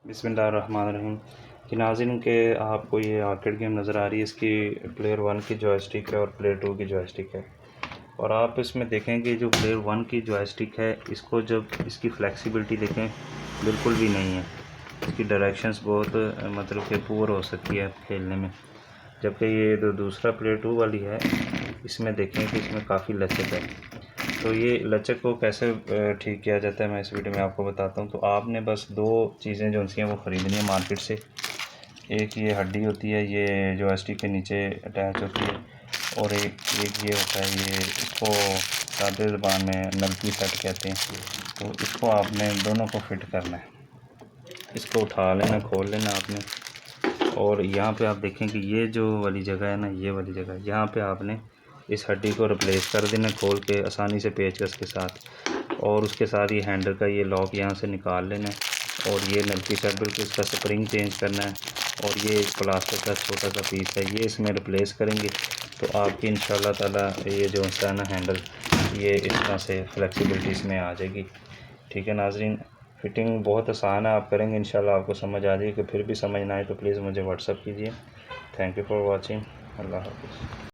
बिस्मिल्लाहिर्रहमानिर्रहीम। कि नाज़रीन के आपको ये आर्केड गेम नज़र आ रही है, इसकी प्लेयर 1 की जॉयस्टिक है और प्लेयर 2 की जॉयस्टिक है। और आप इसमें देखें कि जो प्लेयर 1 की जॉयस्टिक है, इसको जब इसकी फ्लेक्सिबिलिटी देखें बिल्कुल भी नहीं है। इसकी डायरेक्शंस बहुत मतलब कि पुअर हो सकती है खेलने में। जबकि ये जो दूसरा प्लेयर 2 वाली है, इसमें देखें कि इसमें काफ़ी लचक है। तो ये लचक को कैसे ठीक किया जाता है, मैं इस वीडियो में आपको बताता हूँ। तो आपने बस दो चीज़ें जो सी हैं वो ख़रीदनी है मार्केट से। एक ये हड्डी होती है, ये जॉयस्टिक के नीचे अटैच होती है, और एक ये होता है, ये इसको सादे ज़बान में नलकी सेट कहते हैं। तो इसको आपने दोनों को फिट करना है। इसको उठा लेना, खोल लेना आपने, और यहाँ पे आप देखें कि ये जो वाली जगह है ना, ये वाली जगह, यहाँ पे आपने इस हड्डी को रिप्लेस कर देना खोल के आसानी से पेचकस के साथ। और उसके साथ ये हैंडल का ये लॉक यहाँ से निकाल लेना है, और ये नलकी सेट बिल्कुल इसका स्प्रिंग चेंज करना है, और ये प्लास्टिक का छोटा सा पीस है, ये इसमें रिप्लेस करेंगे। तो आपकी इंशाल्लाह ताला ये जो है ना हैंडल, ये इस तरह से फ्लेक्सिबिलिटी इसमें आ जाएगी। ठीक है नाजरीन, फिटिंग बहुत आसान है, आप करेंगे इंशाल्लाह आपको समझ आ जाएगी। फिर भी समझ ना आए तो प्लीज़ मुझे व्हाट्सअप कीजिए। Thank you for watching. अल्लाह हाफ़िज़।